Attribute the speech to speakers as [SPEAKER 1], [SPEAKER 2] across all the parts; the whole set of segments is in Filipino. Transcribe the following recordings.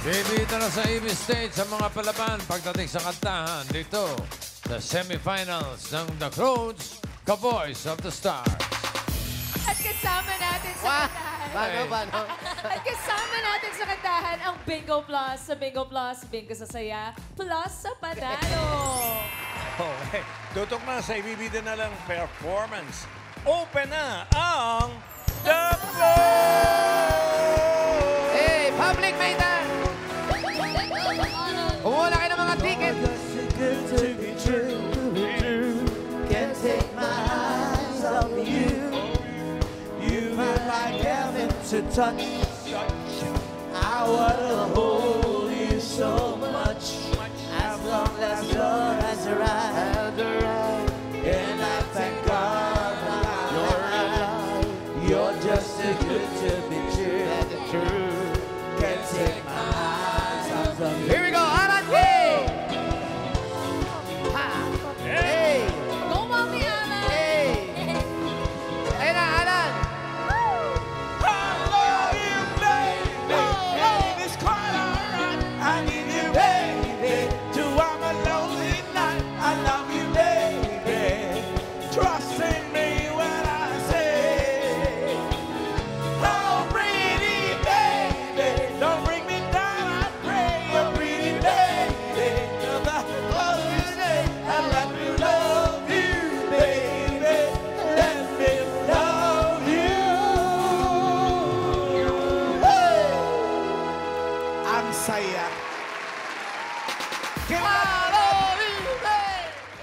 [SPEAKER 1] Bibita na sa EB Stage ang mga palaban pagdating sa kantahan dito sa semifinals ng The Croods, Ka-Boys of the Stars.
[SPEAKER 2] At kasama natin sa kantahan.
[SPEAKER 3] Paano?
[SPEAKER 2] At kasama natin sa kantahan ang Bingo Plus. Sa Bingo Plus, bingo sa saya, plus sa panalo.
[SPEAKER 4] Okay. Tutok na sa ibibida na lang performance. Open na ang The Croods!
[SPEAKER 3] Hey, public maiden! Kumuha na kayo ng mga ticket. Can't take my eyes off you. You feel like heaven to touch. I wanna hold you so much. As long as you're as right. And I thank God you're alive. You're just too good to be true. Can't take my eyes off of you. Here we go, Alan K! Ha! Hey!
[SPEAKER 2] Go, Mami Ana!
[SPEAKER 3] Hey! Ayun na, Alan!
[SPEAKER 4] I love you, baby. And it's quite alright. I need you, baby. To I'm a lonely night. I love you, baby. Trust in me when I say, oh, pretty baby, don't bring me down. I pray, oh, pretty baby. Till the closest day, and let me love you, baby. Let me love you. Hey! Ang saya.
[SPEAKER 1] Okay na.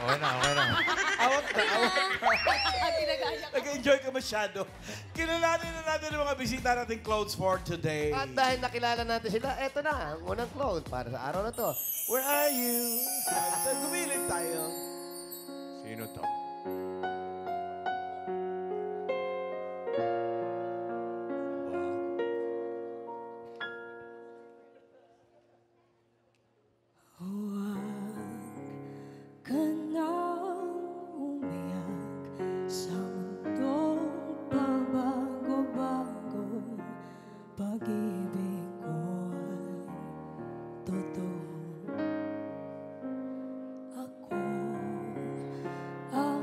[SPEAKER 4] Awat na, awat na.
[SPEAKER 2] Ginagaya ko.
[SPEAKER 4] Nag-enjoy ka masyado. Kilalanin na natin ang mga bisita nating clothes for today.
[SPEAKER 3] At dahil nakilala natin sila, eto na, ang unang clone para sa araw na to. Where are you?
[SPEAKER 4] Gumilit tayo. Sino to?
[SPEAKER 5] Ka nang umiyak sa mundong pabago-bago. Pag-ibig ko ay totoo. Ako ang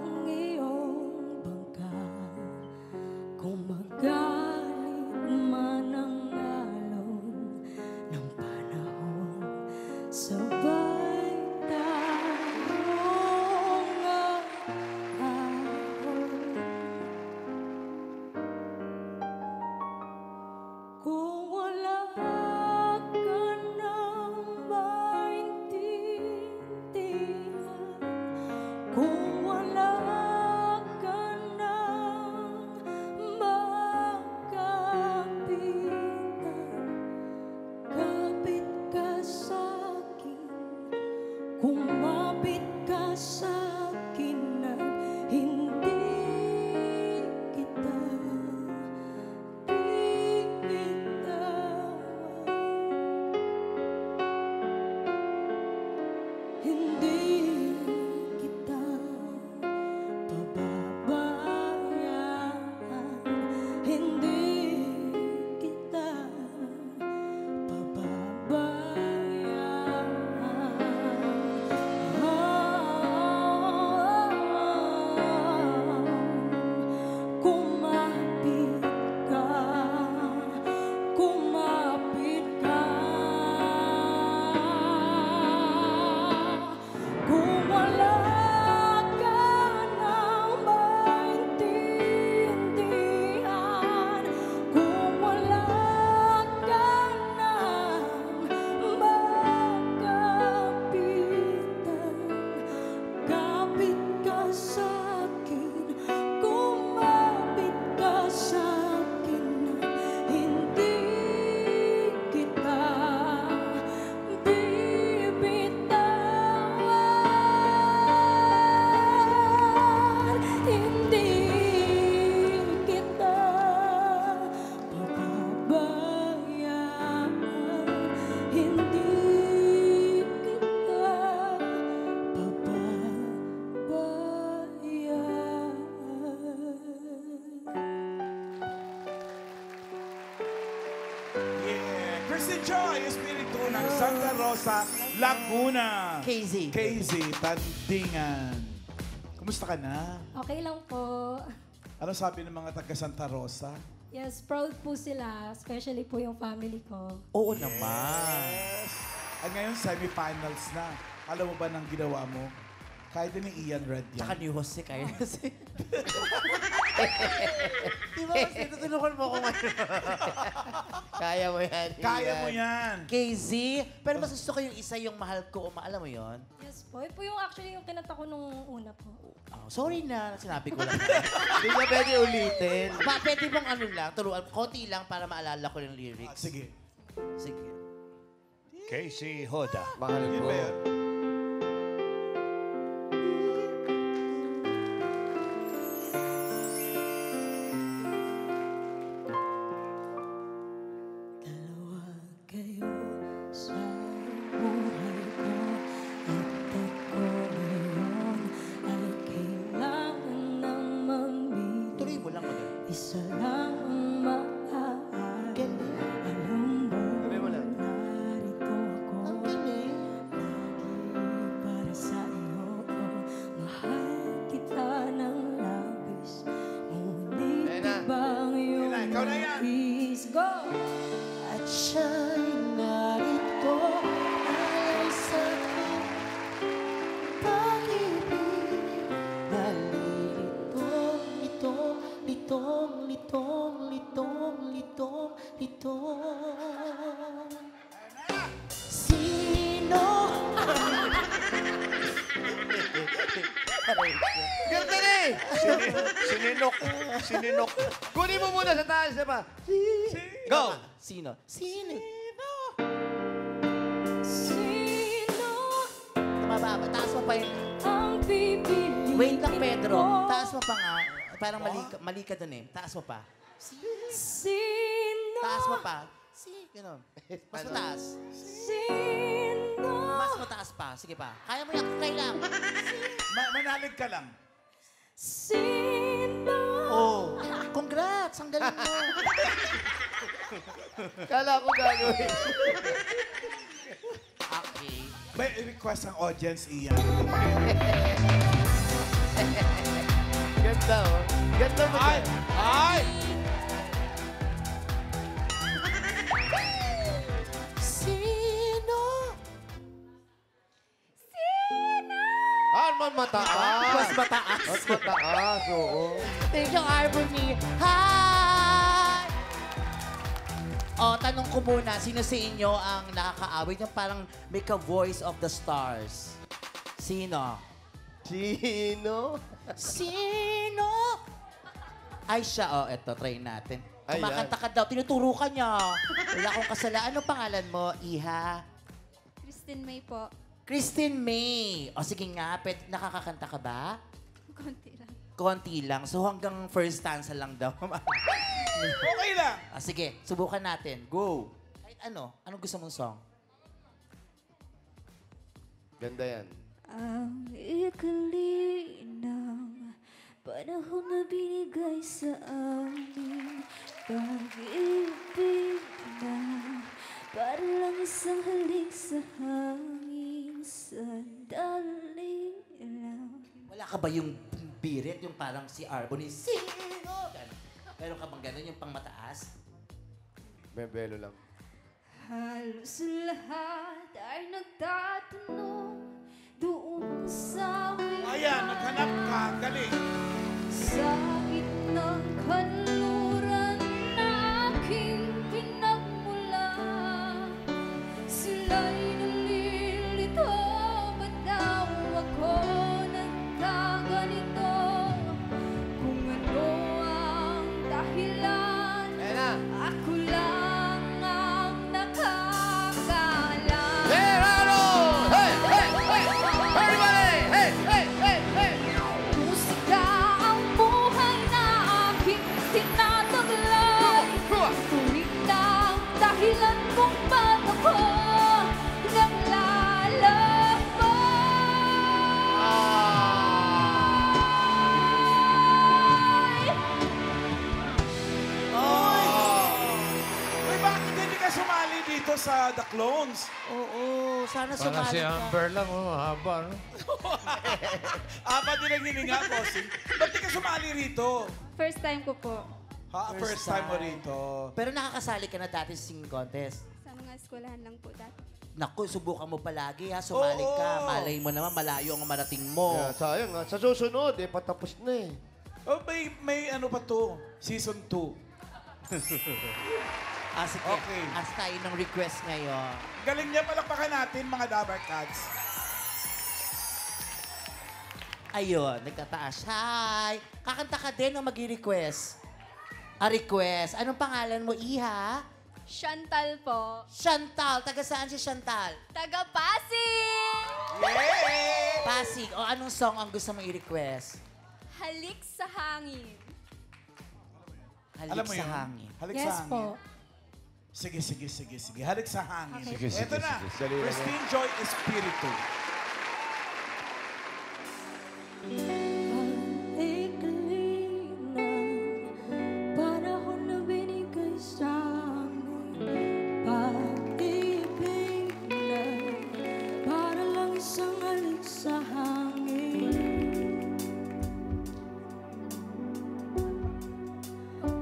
[SPEAKER 4] si Joy Espiritu ng Santa Rosa, Laguna.
[SPEAKER 3] KZ.
[SPEAKER 4] KZ, Tandingan. Kumusta ka na?
[SPEAKER 5] Okay lang po.
[SPEAKER 4] Ano sabi ng mga taga Santa Rosa?
[SPEAKER 5] Yes, proud po sila, especially po yung family ko.
[SPEAKER 3] Oo naman.
[SPEAKER 4] At ngayon, semifinals na. Alam mo ba nang ginawa mo? Kahit ni Ian Red yan.
[SPEAKER 3] Tsaka ni Jose, kaya na si... Di ba kasi tutulungan mo ako ngayon? Kaya mo yan.
[SPEAKER 4] Kaya mo yan.
[SPEAKER 3] KZ, pero mas gusto ko yung isa yung mahal ko. Alam mo yon?
[SPEAKER 5] Yes po. Yun po yung actually yung kinanta ko nung una po.
[SPEAKER 3] Oh, sorry na, sinabi ko lang.
[SPEAKER 6] Hindi ka pwede ulitin.
[SPEAKER 3] Pwede bang ano lang, turuan, konti lang para maalala ko yung lyrics.
[SPEAKER 4] Sige.
[SPEAKER 3] Sige.
[SPEAKER 6] Casey Hoda.
[SPEAKER 1] Mahal
[SPEAKER 4] Yun
[SPEAKER 1] ko.
[SPEAKER 4] ba yun?
[SPEAKER 5] Dalawa kayo sa buhay ko at ako ngayon ay kailangan ng mamili.
[SPEAKER 3] Tuloy mo lang mag
[SPEAKER 5] Isa lang ang maaari. Alam mo,
[SPEAKER 6] Tuloy mo lang.
[SPEAKER 5] narito ako.
[SPEAKER 3] Ang galing.
[SPEAKER 5] Lagi para sa iyo. Mahal kita ng labis. Ngunit
[SPEAKER 6] Ayan na.
[SPEAKER 5] ibang iyong
[SPEAKER 4] Ayan na, ikaw na yan.
[SPEAKER 5] nais. Go!
[SPEAKER 3] At siya'y narito ay sa aking pag-ibig. Nalilitong, litong, litong, litong, litong, litong, litong. Sino?
[SPEAKER 6] Ganda na eh! Sininok. Sininok. Kunin mo muna sa taas, diba? Go!
[SPEAKER 3] Sino? Sino?
[SPEAKER 5] Sino
[SPEAKER 3] Mababa. Taas mo pa yun.
[SPEAKER 5] ang pipiliin
[SPEAKER 3] Wait lang, Pedro.
[SPEAKER 5] mo?
[SPEAKER 3] Taas mo pa nga. Parang mali ka dun eh. Taas mo pa.
[SPEAKER 5] Sino?
[SPEAKER 3] Taas mo pa. Ganun. Mas mataas.
[SPEAKER 5] Sino?
[SPEAKER 3] Mas mataas pa. Sige pa. Kaya mo yan. Kailang.
[SPEAKER 4] Manalig ka lang.
[SPEAKER 5] Sino?
[SPEAKER 3] Oh. Congrats. Ang galing mo.
[SPEAKER 6] Kala ko gagawin.
[SPEAKER 3] Okay.
[SPEAKER 4] May request ang audience, Ian.
[SPEAKER 6] Ganda, oh. Ganda mo
[SPEAKER 1] Ay!
[SPEAKER 6] dyan.
[SPEAKER 1] Ay!
[SPEAKER 3] Sino?
[SPEAKER 6] Mas mataas.
[SPEAKER 3] Mas mataas.
[SPEAKER 6] Mas mataas, oo.
[SPEAKER 3] Thank you, Harmony. Hi! Oh, tanong ko muna, sino sa inyo ang nakakaawit yung parang may ka-voice of the stars? Sino?
[SPEAKER 6] Sino?
[SPEAKER 3] Sino? Ay siya, oh, eto, try natin.
[SPEAKER 6] Ayan.
[SPEAKER 3] Kumakanta ka daw, tinuturo ka niya. Wala akong kasala. Ano pangalan mo, Iha?
[SPEAKER 7] Christine May po.
[SPEAKER 3] Christine May. O sige nga, nakakakanta ka ba?
[SPEAKER 7] Konti lang.
[SPEAKER 3] Konti lang. So hanggang first stanza lang daw.
[SPEAKER 4] Okay lang.
[SPEAKER 3] Sige, subukan natin. Go. Kahit ano? Anong gusto mong song?
[SPEAKER 6] Ganda yan.
[SPEAKER 7] Ang ikali ng panahon na binigay sa amin. Pag-ibig na para lang isang halik sa hangin. Sandali lang.
[SPEAKER 3] Wala ka ba yung birit, yung parang si Arboni? Sino? Ganon. Meron ka bang ganon, yung pang mataas?
[SPEAKER 6] Bebelo lang.
[SPEAKER 7] Halos lahat ay nagtatanong doon sa amin.
[SPEAKER 4] Ayan, naghanap ka. Galing.
[SPEAKER 7] Sa gitnang kanluran na aking pinagmulan, sila'y nalilito, ba't daw ako nagkaganito? Kung ano ang dahilan,
[SPEAKER 6] Ayan na.
[SPEAKER 7] ako lang ang nakakaalam.
[SPEAKER 6] Gerardo! Hey! Hey! Hey! Everybody! Hey! Hey! Hey! Hey!
[SPEAKER 7] Musika ang buhay na aking tinataglay. Tuwing na ang dahilan kung ba't ako naglalakbay.
[SPEAKER 4] Uy, bakit hindi ka sumali dito sa The Clones.
[SPEAKER 3] Oo, sana
[SPEAKER 1] Parang
[SPEAKER 3] sumali
[SPEAKER 1] si
[SPEAKER 3] ka.
[SPEAKER 1] Amber lang, oh, haba, no?
[SPEAKER 4] Apat din ang hininga, bossing. Ba't di ka sumali rito?
[SPEAKER 7] First time ko po.
[SPEAKER 4] Ha? First time mo rito.
[SPEAKER 3] Pero nakakasali ka na dati sa singing contest.
[SPEAKER 7] Sa mga eskwelahan lang po dati.
[SPEAKER 3] Naku, subukan mo palagi ha, sumali
[SPEAKER 4] Oo.
[SPEAKER 3] ka. Malay mo naman, malayo ang marating mo.
[SPEAKER 6] Kaya sayang nga. Sa susunod, patapos na eh.
[SPEAKER 4] Oh, may ano pa to? Season 2.
[SPEAKER 3] Sige,
[SPEAKER 4] Okay.
[SPEAKER 3] as tayo ng request ngayon.
[SPEAKER 4] Galing niya, palakpakan natin, mga Dabar Cats.
[SPEAKER 3] Ayun, nagtataas. Hi! Kakanta ka din o mag-request? Request. Anong pangalan mo, Iha?
[SPEAKER 7] Chantal po.
[SPEAKER 3] Chantal. Taga saan si Chantal?
[SPEAKER 7] Taga Pasig!
[SPEAKER 4] Yay!
[SPEAKER 3] Pasig. O anong song ang gusto mong i-request?
[SPEAKER 7] Halik sa hangin.
[SPEAKER 3] Halik
[SPEAKER 4] Alam mo
[SPEAKER 3] sa
[SPEAKER 4] yun?
[SPEAKER 3] hangin.
[SPEAKER 4] Halik
[SPEAKER 5] Yes
[SPEAKER 4] sa hangin.
[SPEAKER 5] po.
[SPEAKER 4] Sige. Halik sa hangin.
[SPEAKER 7] Okay.
[SPEAKER 1] Sige, sige,
[SPEAKER 4] Eto na.
[SPEAKER 1] sige.
[SPEAKER 6] Dali lang
[SPEAKER 4] Christine Joy Espiritu.
[SPEAKER 5] Ikli ng panahon na binigay sa amin. Pag-ibig na para lang isang halik sa hangin.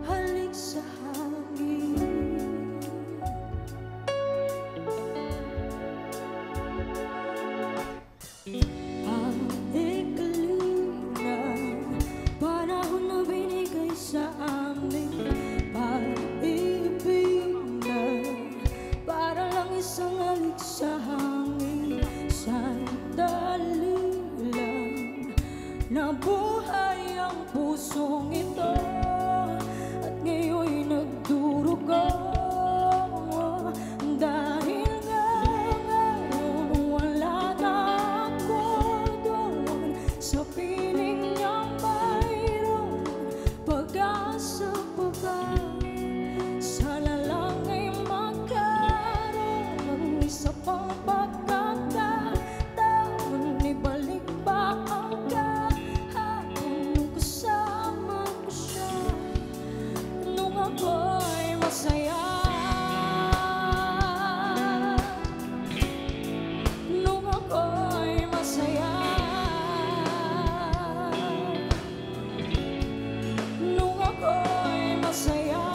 [SPEAKER 5] Halik sa hangin. Ang ikli ng panahon na binigay sa amin. Pag-ibig na para lang isang halik sa hangin. Sandali lang nabuhay ang pusong ito at ngayon'y nagdurugo. Dahil nga ngayon wala na ako doon sa piling niyang mayroon pag-asa pa ba? Sana lang ay magkaroon ng isa pang pagkakataon. Ibalik ba ang kahapon nung kasama ko siya, nung ako'y masaya, nung ako'y masaya, nung ako'y masaya,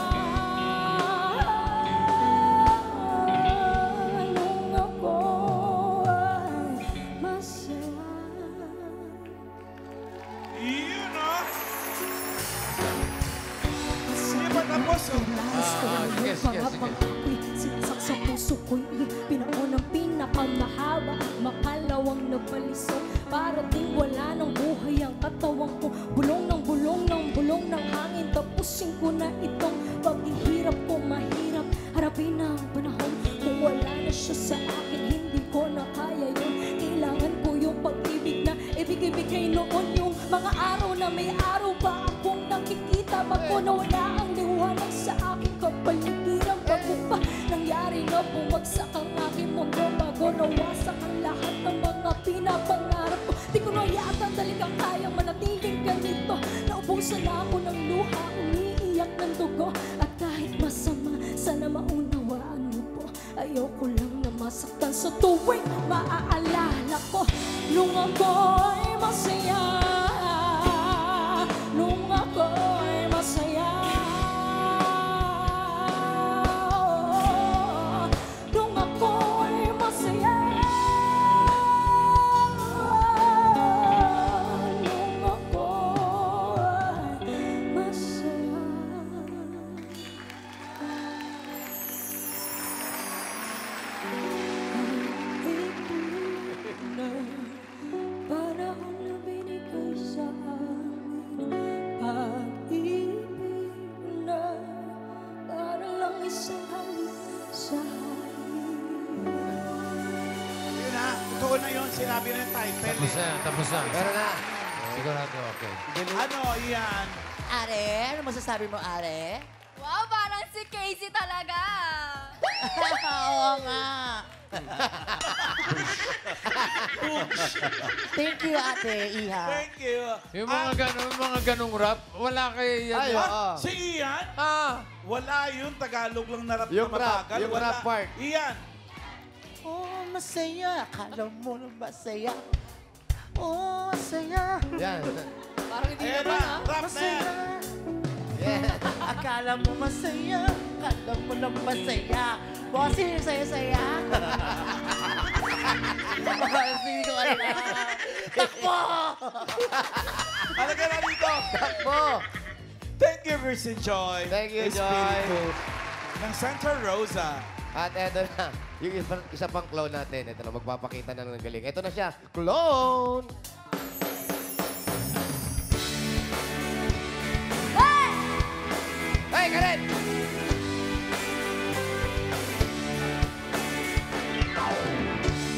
[SPEAKER 5] nung ako'y masaya.
[SPEAKER 4] Yun, oh. Hindi pa tapos, oh.
[SPEAKER 1] Yes, yes, sige.
[SPEAKER 5] Sinaksak sa puso ko'y pinaunang pinakamahaba, makalawang na balisong para ding wala ng buhay ang katawan ko. Bulong ng bulong ng bulong ng hangin, tapusin ko na itong paghihirap ko. Mahirap harapin ang panahon kung wala na siya sa akin, hindi ko na kaya yun. Kailangan ko yung pag-ibig na ibig-ibigay noon, yung mga araw na may araw pa akong nakikita bago na wala ang liwanag sa aking kapaligiran. Bago pa nangyari na bumagsak ang aking mundo, bago nawasak ang lahat ng mga pinapangarap ko. Di ko na yata talagang kayang manatiling ganito. Naubusan na ako ng luha, umiiyak ng dugo. At kahit masama, sana maunawaan mo po. Ayoko lang na masaktan sa tuwing maaalala ko nung ako'y masaya, nung ako'y masaya, nung ako'y masaya, nung ako'y masaya. Panahon na binigay sa amin. Pag-ibig na para lang isang halik sa hangin.
[SPEAKER 4] Yun na. Totoo na yun. Sinabi na yung title.
[SPEAKER 1] Tapos na, tapos na.
[SPEAKER 6] Meron na.
[SPEAKER 1] Sigurado, okay.
[SPEAKER 4] Ano, yan?
[SPEAKER 3] Are, ano masasabi mo, Are?
[SPEAKER 7] Wow, parang si Casey talaga.
[SPEAKER 3] Oo nga. Thank you, Ate Iha.
[SPEAKER 4] Thank you.
[SPEAKER 1] Yung mga ganong rap, wala kay yan.
[SPEAKER 6] Ay, oo.
[SPEAKER 4] Si Ian? Wala yun. Tagalog lang na rap
[SPEAKER 6] Yung
[SPEAKER 4] na
[SPEAKER 6] rap,
[SPEAKER 4] matagal.
[SPEAKER 6] yung
[SPEAKER 4] Wala.
[SPEAKER 6] rap part.
[SPEAKER 4] Ian.
[SPEAKER 3] Oh, masaya. Akala mo na masaya. Oh, masaya.
[SPEAKER 6] Yan.
[SPEAKER 2] Parang hindi
[SPEAKER 4] Ayan
[SPEAKER 2] naman,
[SPEAKER 4] na.
[SPEAKER 2] ha?
[SPEAKER 4] Rap na
[SPEAKER 3] Masaya.
[SPEAKER 4] yan.
[SPEAKER 6] Yeah.
[SPEAKER 3] Akala mo masaya. Akala mo na masaya. Bossing, saya-saya. Bossing ko alam. Takbo!
[SPEAKER 4] Halika na dito.
[SPEAKER 6] Takbo.
[SPEAKER 4] Thank you, Virgin Joy.
[SPEAKER 6] Thank you, Joy.
[SPEAKER 4] Espiritu ng Santa Rosa.
[SPEAKER 6] At eto na, yung isa pang clone natin. Ito na, magpapakita na ng galing. Ito na siya, clone! Hey, Karen!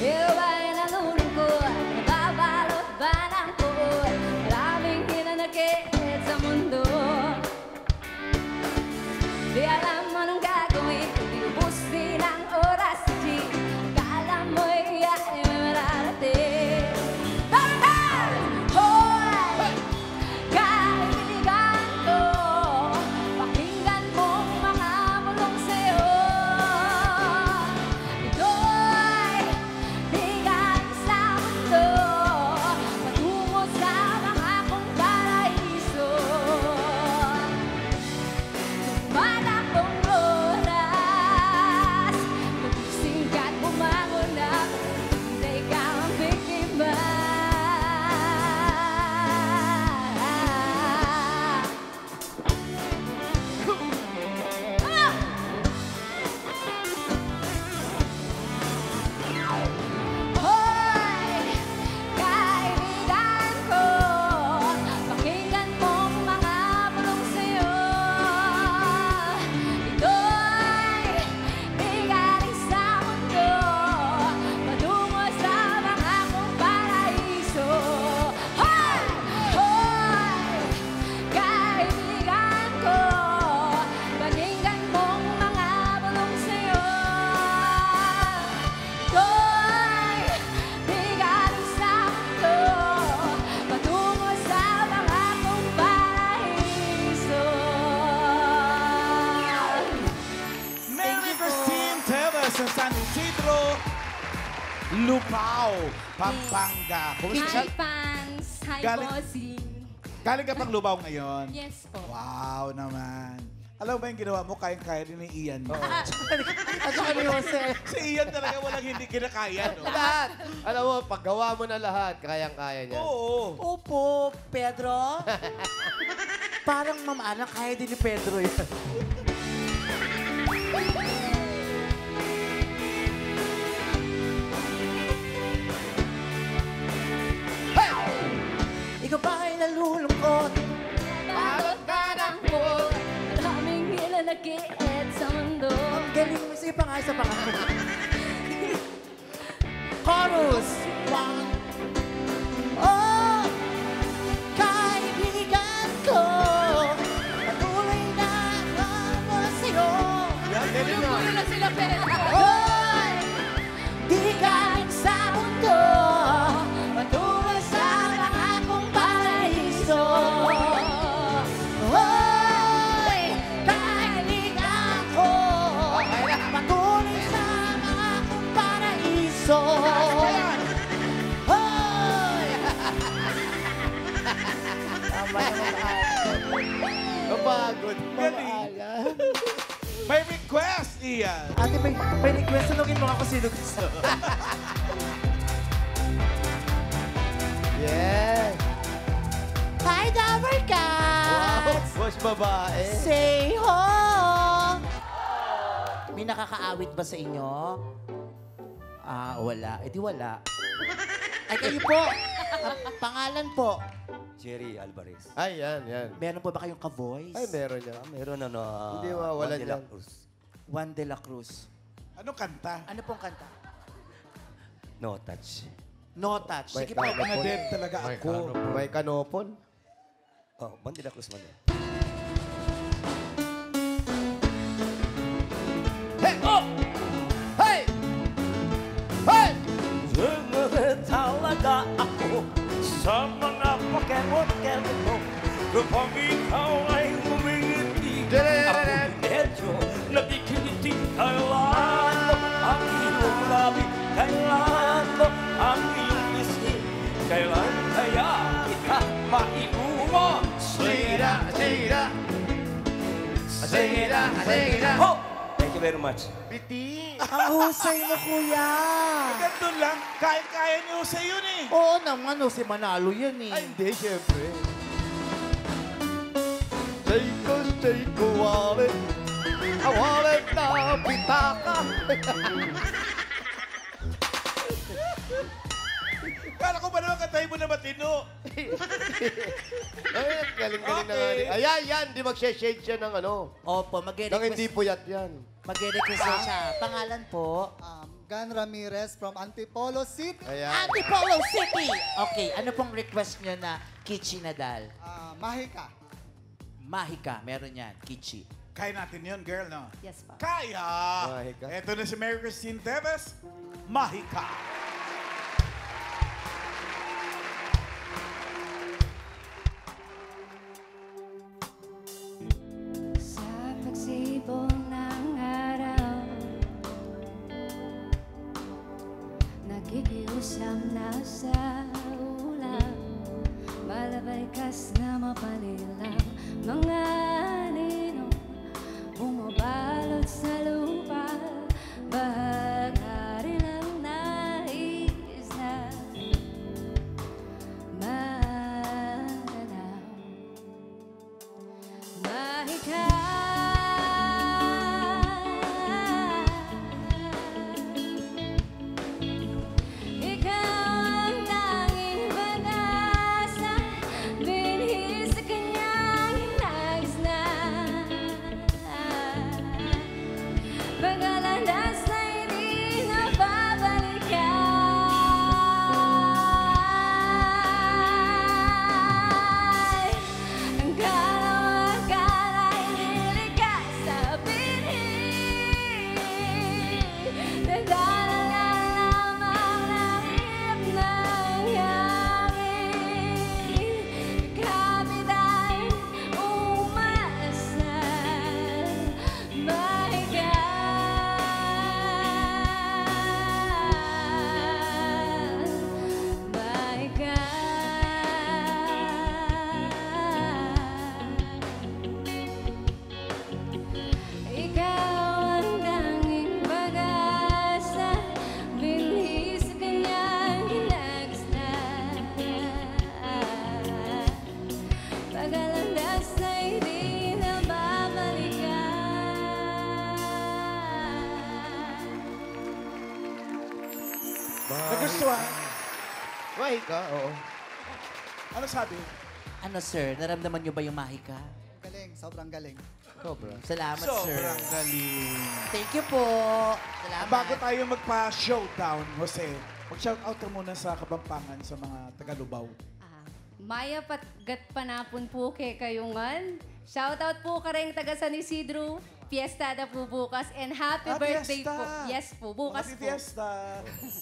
[SPEAKER 7] Ikaw ba'y nalulungkot? Nababalot ba ng puot? Maraming hinanakit sa mundo. Di alam anong gagawin, di ubus din ang oras sa jeep. Akala mo'y ay may mararating. Hoy! Kaibigan ko, pakinggan mong mga bulong sa'yo. Ito'y bigat sa mundo, patungo sa mga kong paraiso. Tumatakbong oras, magising ka't bumangon na, hindi ikaw ang biktima. Hoy! Kaibigan ko, pakinggan mong mga bulong sa'yo. Ito'y bigaling sa mundo, patungo sa mga kong paraiso. Hoy! Hoy! Kaibigan ko, pakinggan mong mga bulong sa'yo. Ito'y bigaling sa mundo, patungo sa mga kong paraiso.
[SPEAKER 4] Mary Christine Tevez ng San Isidro, Lupao, Pampanga. Kumusta?
[SPEAKER 7] Hi, fans! Hi,
[SPEAKER 4] Galing-
[SPEAKER 7] bossing!
[SPEAKER 4] Galing ka pang Lupao ngayon?
[SPEAKER 7] Yes po.
[SPEAKER 4] Wow naman. Alam mo ba yung ginawa mo? Kayang-kaya rin ni Ian.
[SPEAKER 3] At saka ni Jose.
[SPEAKER 4] Si Ian talaga walang hindi kinakaya. No?
[SPEAKER 6] Lahat! Alam mo, paggawa mo na lahat, kayang-kaya niya.
[SPEAKER 4] Oo.
[SPEAKER 3] Opo, Pedro. Parang mamalang kaya din ni Pedro yan. Ikaw ba ay nalulungkot?
[SPEAKER 7] Balot ka ng puot, maraming hinanakit sa mundo.
[SPEAKER 3] Ang galing mo. Sige pa nga, isa pa nga. Chorus. One. Oh, kaibigan ko, patuloy na ako sa'yo.
[SPEAKER 6] Yan, galing na.
[SPEAKER 2] Puro na sila, Pedro.
[SPEAKER 3] Hoy, di galing sa mundo, patungo sa mga kong paraiso. Hoy, kaibigan ko, patuloy sa mga kong paraiso. Hoy! Tama naman.
[SPEAKER 6] Kapagod.
[SPEAKER 4] Galing. May request, Ian.
[SPEAKER 3] Ate, may request. Tanungin mo ako sino gusto.
[SPEAKER 6] Yes.
[SPEAKER 3] Hi, Dabber
[SPEAKER 6] Wow,
[SPEAKER 3] Cats!
[SPEAKER 6] boss babae.
[SPEAKER 3] Say ho! May nakakaawit ba sa inyo? Ah, wala. Eh di wala. Ay, kayo po. Pangalan po.
[SPEAKER 8] Jerry Alvarez.
[SPEAKER 6] Ay, yan.
[SPEAKER 3] Meron po ba kayong ka-voice?
[SPEAKER 6] Ay, meron niya.
[SPEAKER 8] Meron ano,
[SPEAKER 6] Hindi mawawalan
[SPEAKER 8] Juan de la
[SPEAKER 6] yan.
[SPEAKER 8] Cruz.
[SPEAKER 3] Juan de la Cruz.
[SPEAKER 4] Anong kanta?
[SPEAKER 3] Ano pong kanta?
[SPEAKER 8] No touch.
[SPEAKER 3] No touch.
[SPEAKER 6] May
[SPEAKER 3] Sige po.
[SPEAKER 6] kanopon.
[SPEAKER 4] Mga dead talaga
[SPEAKER 1] May
[SPEAKER 4] ako.
[SPEAKER 6] May kanopon.
[SPEAKER 8] Oh, Juan de la Cruz man yan.
[SPEAKER 6] Hey! Oh! Hey! Sige na, sige na.
[SPEAKER 8] Oh! Thank you very much.
[SPEAKER 6] Biti.
[SPEAKER 3] Ang husay mo, kuya.
[SPEAKER 4] Ganun lang. Kaya niyo sa yun eh.
[SPEAKER 3] Oo naman, si Manalo yan eh.
[SPEAKER 6] Ay, hindi, syempre. Take a wallet. A wallet na pitaka.
[SPEAKER 4] Kala ko ba naman katayin mo na matino?
[SPEAKER 6] Ay, galing-galing na nga. Ayan, yan. Di mag-shade siya ng ano.
[SPEAKER 3] Opo,
[SPEAKER 6] Nang hindi puyat yan.
[SPEAKER 3] mag-request siya. Pangalan po?
[SPEAKER 9] Gan Ramirez from Antipolo City.
[SPEAKER 6] Ayan.
[SPEAKER 3] Antipolo City! Okay, ano pong request nyo na Kichi Nadal?
[SPEAKER 9] Mahika.
[SPEAKER 3] Mahika, meron yan, Kichi.
[SPEAKER 4] Kaya natin yun, girl, no?
[SPEAKER 2] Yes, pa.
[SPEAKER 4] Kaya!
[SPEAKER 6] Mahika.
[SPEAKER 4] Ito na si Mary Christine Teves, Mahika.
[SPEAKER 7] Sa pagsibong ng araw, nakikiusap na sa ulam, malabaykas na mapalilang mga ninong bumabalot sa lupa, bahagari ng nais na mananaw. Mahika, ikaw ang tanging pag-asa, binhi sa kanyang hinagis na. Pagkalandas na hindi na babalikan. Ang kalawakan ay nilikas sa binhi. Nagdalang nga lamang ng ihip ng hangin. Kapit ay umasa. Mahika, mahika. Ikaw ang tanging pag-asa, binhi sa kanyang hinagis na. Pagkalandas na hindi na babalikan.
[SPEAKER 4] Nagustuhan?
[SPEAKER 6] Mahika, oo.
[SPEAKER 4] Ano sabi?
[SPEAKER 3] Ano sir, naramdaman nyo ba yung Mahika?
[SPEAKER 9] Galing, sobrang galing.
[SPEAKER 3] Sobra. Salamat sir.
[SPEAKER 4] Sobrang galing.
[SPEAKER 3] Thank you po. Salamat.
[SPEAKER 4] Bago tayo magpa-showdown, Jose, mag-shoutout ka muna sa Kabampangan sa mga taga-Lubao.
[SPEAKER 7] Maya patgat panapon po kay kayungan. Shoutout po ka rin taga San Isidro. Fiesta na po bukas and happy birthday
[SPEAKER 4] fiesta.
[SPEAKER 7] po. Yes po, bukas
[SPEAKER 4] Happy
[SPEAKER 7] po.
[SPEAKER 4] Fiesta.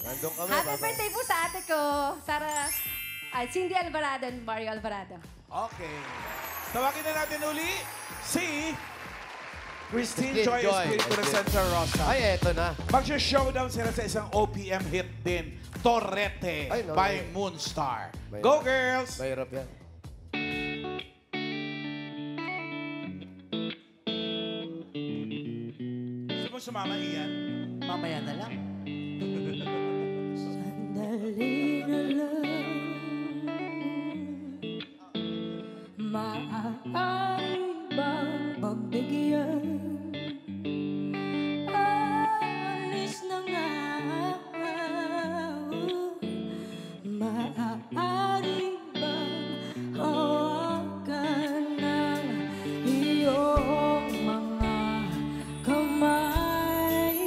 [SPEAKER 6] Nandun kami.
[SPEAKER 7] Happy birthday po sa ate ko, Sarah, Cindy Alvarado and Mario Alvarado.
[SPEAKER 4] Okay. Tawagin na natin uli si Christine
[SPEAKER 6] Christine
[SPEAKER 4] Joy
[SPEAKER 6] Joy.
[SPEAKER 4] Espiritu ng Santa Rosa.
[SPEAKER 6] Ay, eto na.
[SPEAKER 4] Mag-showdown sila sa isang OPM hit din, Torrete
[SPEAKER 6] Ay, no,
[SPEAKER 4] by
[SPEAKER 6] no.
[SPEAKER 4] Moonstar.
[SPEAKER 6] Mahirap.
[SPEAKER 4] Go, girls!
[SPEAKER 6] Mahirap yan.
[SPEAKER 4] Gusto mo sumama, Ian?
[SPEAKER 3] Mamaya na lang.
[SPEAKER 5] Sandali na lang, maaari bang pagbigyan? Alis na nga, maaari bang hawakan ng iyong mga kamay?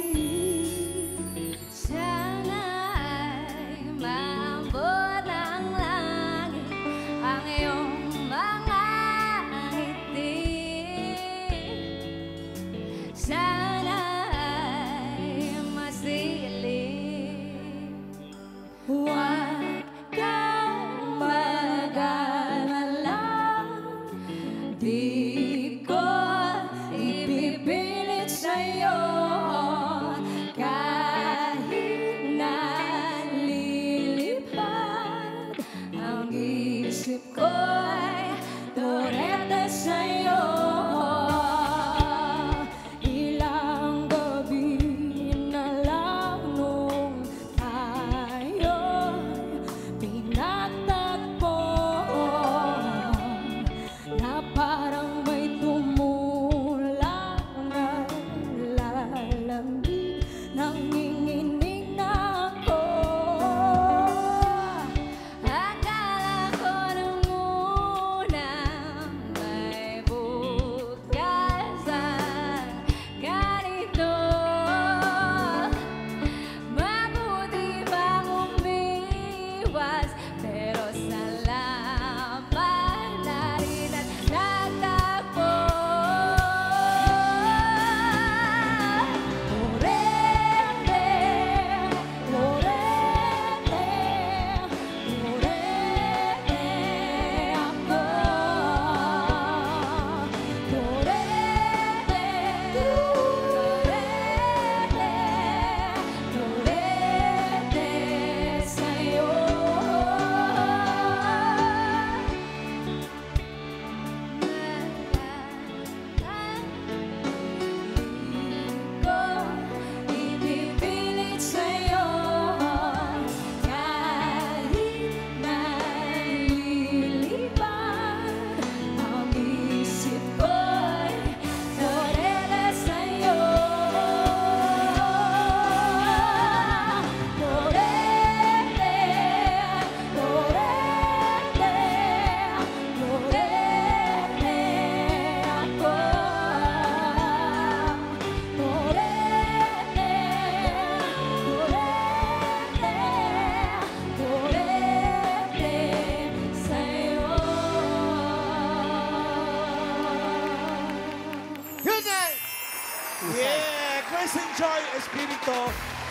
[SPEAKER 4] Espiritu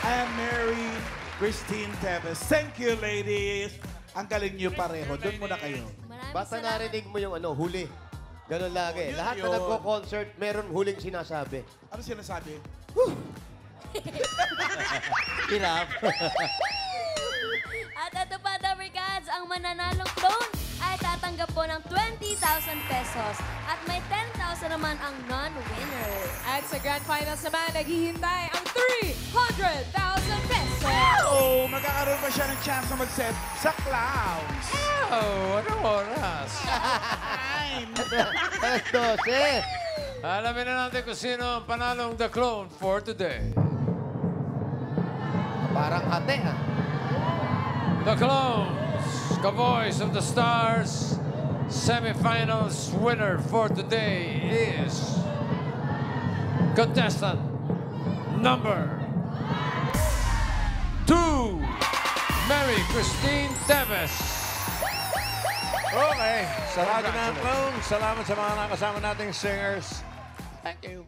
[SPEAKER 4] and Mary Christine Teves. Thank you, ladies. Ang galing niyo pareho. Doon muna kayo.
[SPEAKER 6] Basta narinig mo yung huli. Ganun lagi.
[SPEAKER 4] Yun
[SPEAKER 6] Lahat
[SPEAKER 4] yun.
[SPEAKER 6] na nagko-concert, meron huling sinasabi.
[SPEAKER 4] Ano sinasabi?
[SPEAKER 6] Hirap.
[SPEAKER 10] At ito pa, Dabarkads, ang mananalong clone ay tatanggap po ng 20,000 pesos. At may 10,000 naman ang non-winner.
[SPEAKER 2] At sa Grand Finals naman, naghihintay ang 300,000 pesos.
[SPEAKER 4] Oh, magkakaroon pa siya ng chance na mag-set sa clowns.
[SPEAKER 1] Oh, anong oras?
[SPEAKER 6] Alas 12.
[SPEAKER 1] Alamin na natin kung sino ang panalong The Clone for today.
[SPEAKER 6] Parang ate, ah.
[SPEAKER 1] The Clones, Cowboys of the Stars, semifinals winner for today is contestant number 2, Mary Christine Teves.
[SPEAKER 11] Okay, sarado na ang clown. Salamat sa mga nakasama nating singers. Thank you.